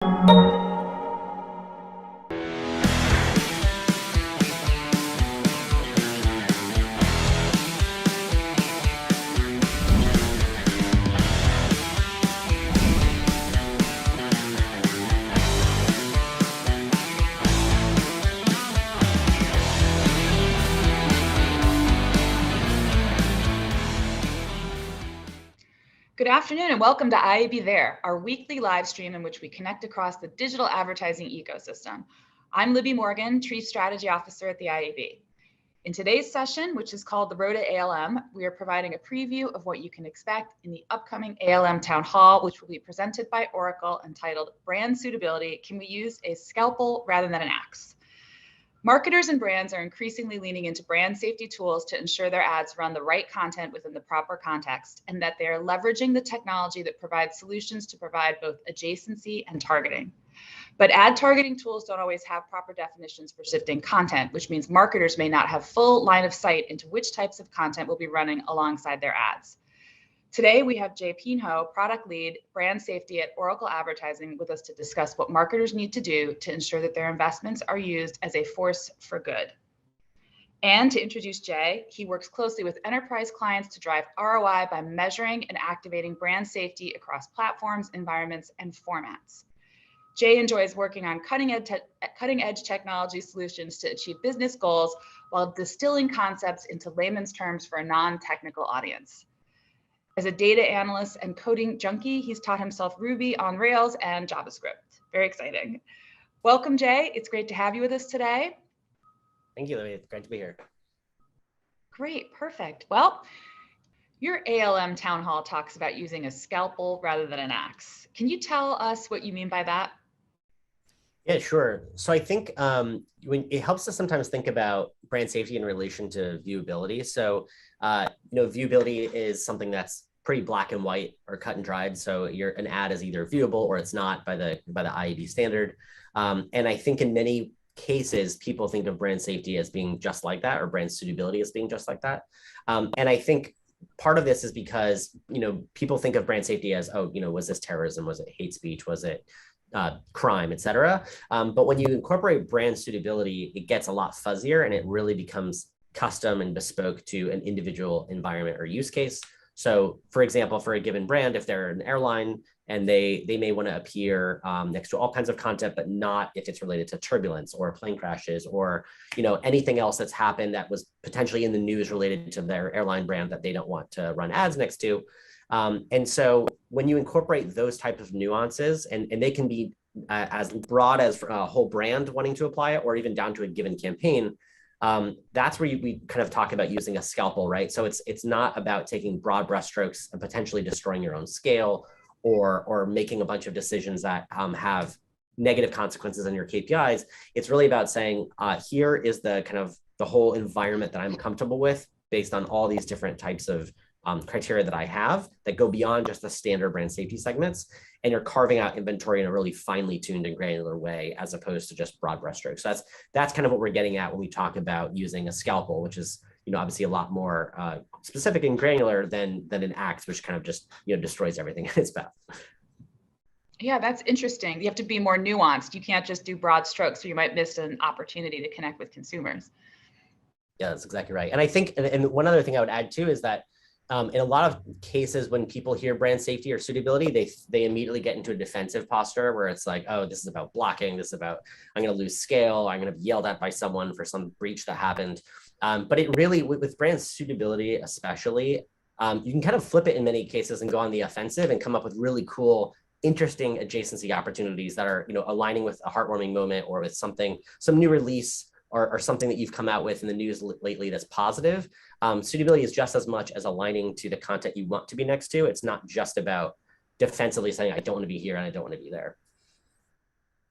Good afternoon and welcome to IAB There, our weekly live stream in which we connect across the digital advertising ecosystem. I'm Libby Morgan, Chief Strategy Officer at the IAB. In today's session, which is called The Road to ALM, we are providing a preview of what you can expect in the upcoming ALM Town Hall, which will be presented by Oracle, entitled Brand Suitability, Can We Use a Scalpel Rather Than an Axe? Marketers and brands are increasingly leaning into brand safety tools to ensure their ads run the right content within the proper context, and that they are leveraging the technology that provides solutions to provide both adjacency and targeting. But ad targeting tools don't always have proper definitions for shifting content, which means marketers may not have full line of sight into which types of content will be running alongside their ads. Today, we have Jay Pinho, Product Lead, Brand Safety at Oracle Advertising, with us to discuss what marketers need to do to ensure that their investments are used as a force for good. And to introduce Jay, he works closely with enterprise clients to drive ROI by measuring and activating brand safety across platforms, environments, and formats. Jay enjoys working on cutting-edge technology solutions to achieve business goals while distilling concepts into layman's terms for a non-technical audience. As a data analyst and coding junkie, he's taught himself Ruby on Rails and JavaScript. Very exciting. Welcome, Jay. It's great to have you with us today. Thank you, Libby. It's great to be here. Great, perfect. Well, your ALM Town Hall talks about using a scalpel rather than an axe. Can you tell us what you mean by that? Yeah, sure. So I think when it helps us sometimes think about brand safety in relation to viewability. So, viewability is something that's pretty black and white or cut and dried. So an ad is either viewable or it's not by the IAB standard. And I think in many cases, people think of brand safety as being just like that, or brand suitability as being just like that. And I think part of this is because, people think of brand safety as, was this terrorism? Was it hate speech? Was it crime, et cetera? But when you incorporate brand suitability, it gets a lot fuzzier and it really becomes custom and bespoke to an individual environment or use case. So for example, for a given brand, if they're an airline and they may want to appear next to all kinds of content, but not if it's related to turbulence or plane crashes or anything else that's happened that was potentially in the news related to their airline brand that they don't want to run ads next to. And so when you incorporate those types of nuances, and they can be as broad as a whole brand wanting to apply it, or even down to a given campaign, that's where we kind of talk about using a scalpel, right? So it's not about taking broad brushstrokes and potentially destroying your own scale or making a bunch of decisions that have negative consequences on your KPIs. It's really about saying, here is the kind of the whole environment that I'm comfortable with based on all these different types of criteria that I have that go beyond just the standard brand safety segments. And you're carving out inventory in a really finely tuned and granular way, as opposed to just broad brushstrokes. So that's kind of what we're getting at when we talk about using a scalpel, which is obviously a lot more specific and granular than an axe, which kind of just destroys everything in its path. Yeah, that's interesting. You have to be more nuanced. You can't just do broad strokes, or you might miss an opportunity to connect with consumers. Yeah, that's exactly right. And I think, and one other thing I would add too is that in a lot of cases, when people hear brand safety or suitability, they immediately get into a defensive posture where it's like, oh, this is about blocking. This is about, I'm going to lose scale. I'm going to be yelled at by someone for some breach that happened. But it really, with brand suitability especially, you can kind of flip it in many cases and go on the offensive and come up with really cool, interesting adjacency opportunities that are aligning with a heartwarming moment or with some new release or something that you've come out with in the news lately that's positive. Suitability is just as much as aligning to the content you want to be next to. It's not just about defensively saying, I don't want to be here and I don't want to be there.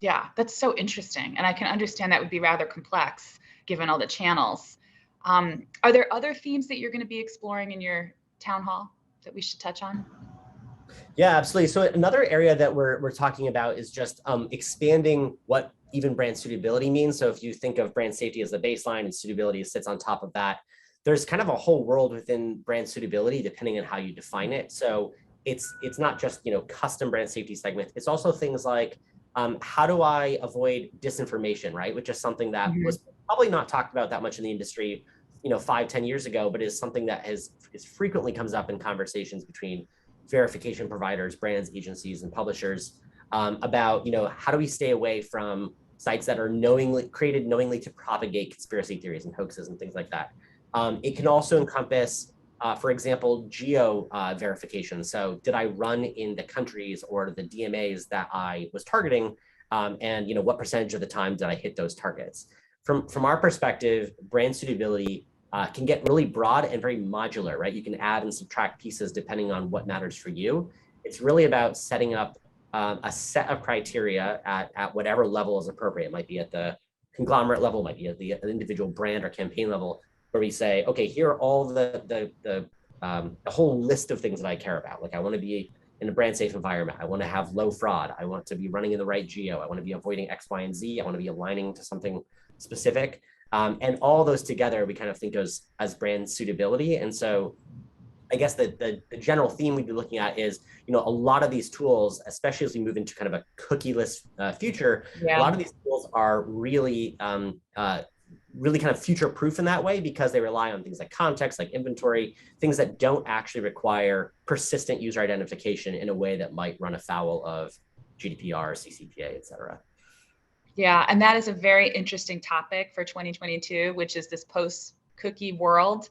Yeah, that's so interesting. And I can understand that would be rather complex given all the channels. Are there other themes that you're going to be exploring in your town hall that we should touch on? Yeah, absolutely. So another area that we're talking about is just expanding what even brand suitability means. So if you think of brand safety as the baseline and suitability sits on top of that, there's kind of a whole world within brand suitability depending on how you define it. So it's not just custom brand safety segments. It's also things like how do I avoid disinformation, right? Which is something that Mhm. was probably not talked about that much in the industry, 5, 10 years ago, but is something that is frequently comes up in conversations between verification providers, brands, agencies, and publishers about, how do we stay away from sites that are created knowingly to propagate conspiracy theories and hoaxes and things like that. It can also encompass, for example, geo verification. So did I run in the countries or the DMAs that I was targeting? And what percentage of the time did I hit those targets? From our perspective, brand suitability can get really broad and very modular, right? You can add and subtract pieces depending on what matters for you. It's really about setting up a set of criteria at whatever level is appropriate. It might be at the conglomerate level, might be at the individual brand or campaign level, where we say, okay, here are all the whole list of things that I care about. Like I want to be in a brand safe environment. I want to have low fraud. I want to be running in the right geo. I want to be avoiding X, Y, and Z. I want to be aligning to something specific. And all those together, we kind of think as brand suitability. And so I guess the general theme we'd be looking at is, a lot of these tools, especially as we move into kind of a cookieless future, a lot of these tools are really, really kind of future proof in that way because they rely on things like context, like inventory, things that don't actually require persistent user identification in a way that might run afoul of GDPR, CCPA, et cetera. Yeah, and that is a very interesting topic for 2022, which is this post-cookie world.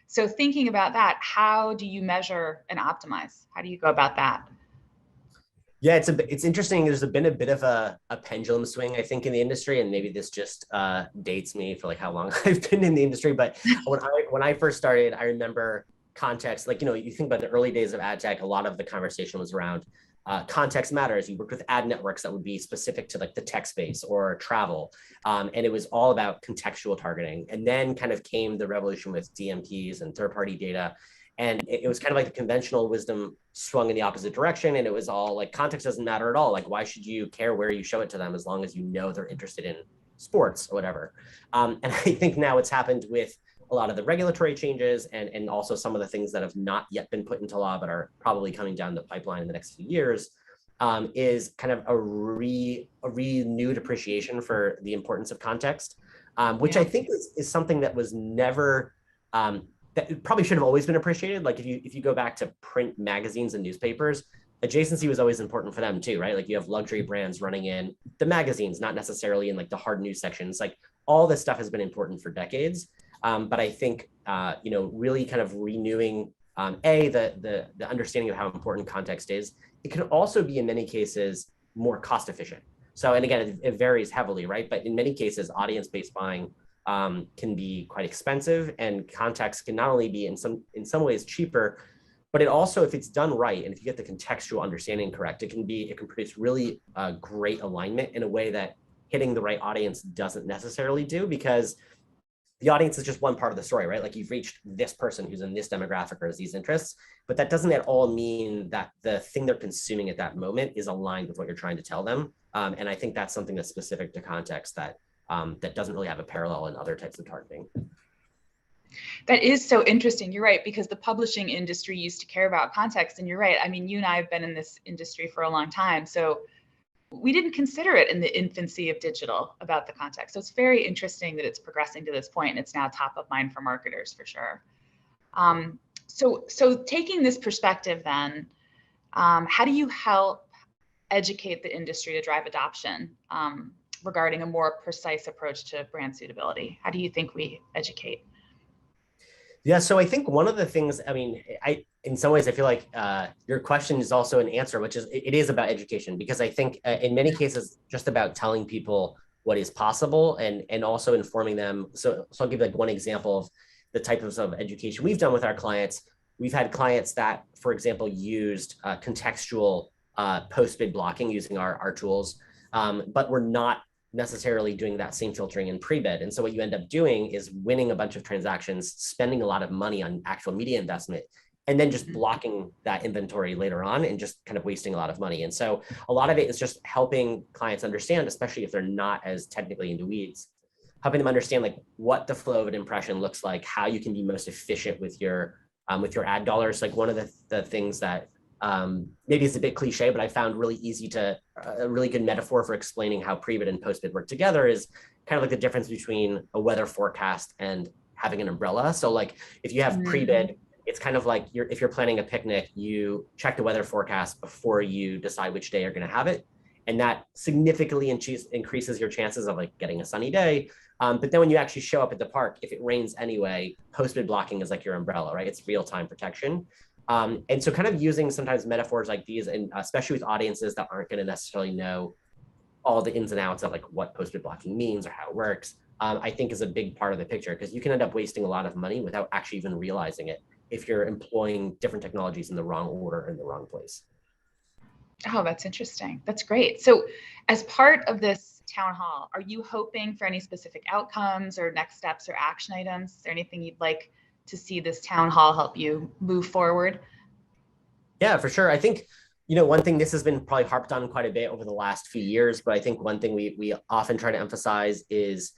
So thinking about that, how do you measure and optimize? How do you go about that? Yeah, it's interesting. There's been a bit of a pendulum swing, I think, in the industry, and maybe this just dates me for like how long I've been in the industry. But when I first started, I remember context. Like you think about the early days of ad tech, a lot of the conversation was around context matters. You worked with ad networks that would be specific to like the tech space or travel, and it was all about contextual targeting. And then kind of came the revolution with DMPs and third-party data. And it was kind of like the conventional wisdom swung in the opposite direction. And it was all like context doesn't matter at all. Like, why should you care where you show it to them as long as you know they're interested in sports or whatever? And I think now it's happened with a lot of the regulatory changes and also some of the things that have not yet been put into law but are probably coming down the pipeline in the next few years, is kind of a renewed appreciation for the importance of context, which I think is something that was never that probably should have always been appreciated. Like if you go back to print magazines and newspapers, adjacency was always important for them too, right? Like you have luxury brands running in the magazines, not necessarily in like the hard news sections. Like all this stuff has been important for decades. But I think really kind of renewing the understanding of how important context is. It can also be in many cases more cost efficient. So, and again, it varies heavily, right? But in many cases, audience-based buying can be quite expensive, and context can not only be in some ways cheaper, but it also, if it's done right and if you get the contextual understanding correct, it can produce really great alignment in a way that hitting the right audience doesn't necessarily do, because the audience is just one part of the story, right? Like you've reached this person who's in this demographic or has these interests, but that doesn't at all mean that the thing they're consuming at that moment is aligned with what you're trying to tell them. And I think that's something that's specific to context that doesn't really have a parallel in other types of targeting. That is so interesting. You're right, because the publishing industry used to care about context. And you're right. I mean, you and I have been in this industry for a long time. So we didn't consider it in the infancy of digital about the context. So it's very interesting that it's progressing to this point and it's now top of mind for marketers for sure. So taking this perspective then, how do you help educate the industry to drive adoption regarding a more precise approach to brand suitability? How do you think we educate? Yeah, so I think one of the things, I mean, in some ways, I feel like your question is also an answer, which is it is about education, because I think in many cases, just about telling people what is possible and also informing them. So I'll give like one example of the types of education we've done with our clients. We've had clients that, for example, used contextual post-bid blocking using our tools, but we're not necessarily doing that same filtering in pre-bid. And so what you end up doing is winning a bunch of transactions, spending a lot of money on actual media investment, and then just blocking that inventory later on and just kind of wasting a lot of money. And so a lot of it is just helping clients understand, especially if they're not as technically into weeds, helping them understand like what the flow of an impression looks like, how you can be most efficient with your ad dollars. Like one of the things that maybe it's a bit cliche, but I found really easy to, a really good metaphor for explaining how pre-bid and post-bid work together is kind of like the difference between a weather forecast and having an umbrella. So like if you have pre-bid, it's kind of like if you're planning a picnic, you check the weather forecast before you decide which day you're going to have it. And that significantly increases your chances of like getting a sunny day. But then when you actually show up at the park, if it rains anyway, post-bid blocking is like your umbrella, right? It's real-time protection. And so kind of using sometimes metaphors like these, and especially with audiences that aren't going to necessarily know all the ins and outs of like what post-bid blocking means or how it works, I think is a big part of the picture, because you can end up wasting a lot of money without actually even realizing it if you're employing different technologies in the wrong order in the wrong place. Oh, that's interesting. That's great. So as part of this town hall, are you hoping for any specific outcomes or next steps or action items? Is there anything you'd like to see this town hall help you move forward? Yeah, for sure. I think, one thing, this has been probably harped on quite a bit over the last few years, but I think one thing we often try to emphasize is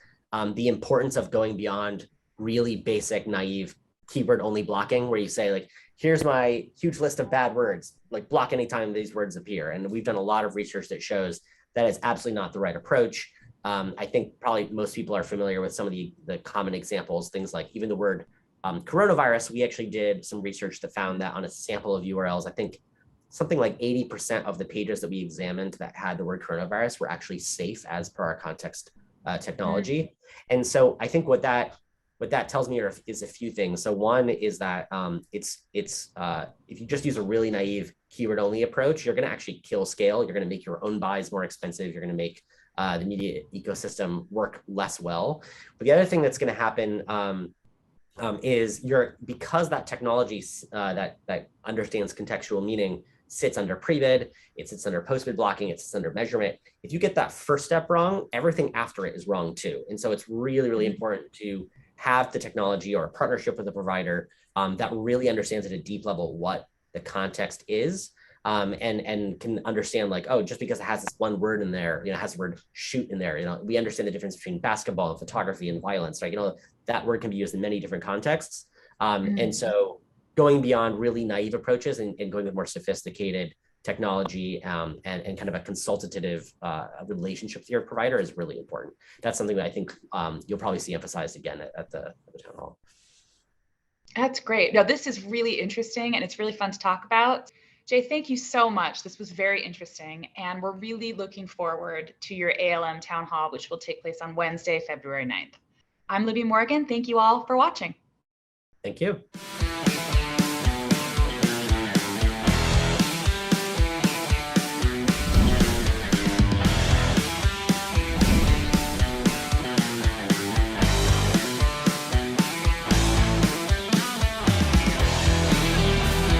the importance of going beyond really basic, naive keyword only blocking, where you say like, here's my huge list of bad words, like block anytime these words appear. And we've done a lot of research that shows that it's absolutely not the right approach. I think probably most people are familiar with some of the common examples, things like even the word coronavirus. We actually did some research that found that on a sample of URLs, I think something like 80% of the pages that we examined that had the word coronavirus were actually safe as per our context technology. And so I think what that tells me is a few things. So one is that it's if you just use a really naive keyword only approach, you're going to actually kill scale. You're going to make your own buys more expensive. You're going to make the media ecosystem work less well. But the other thing that's going to happen is because that technology that understands contextual meaning sits under pre-bid, it sits under post-bid blocking, it sits under measurement. If you get that first step wrong, everything after it is wrong too. And so it's really, really important to have the technology or a partnership with a provider that really understands at a deep level what the context is, and can understand like, oh, just because it has this one word in there, it has the word shoot in there, we understand the difference between basketball and photography and violence, right? That word can be used in many different contexts. And so going beyond really naive approaches and going with more sophisticated technology and kind of a consultative relationship with your provider is really important. That's something that I think you'll probably see emphasized again at the town hall. That's great. Now, this is really interesting and it's really fun to talk about. Jay, thank you so much. This was very interesting. And we're really looking forward to your ALM town hall, which will take place on Wednesday, February 9th. I'm Libby Morgan. Thank you all for watching. Thank you.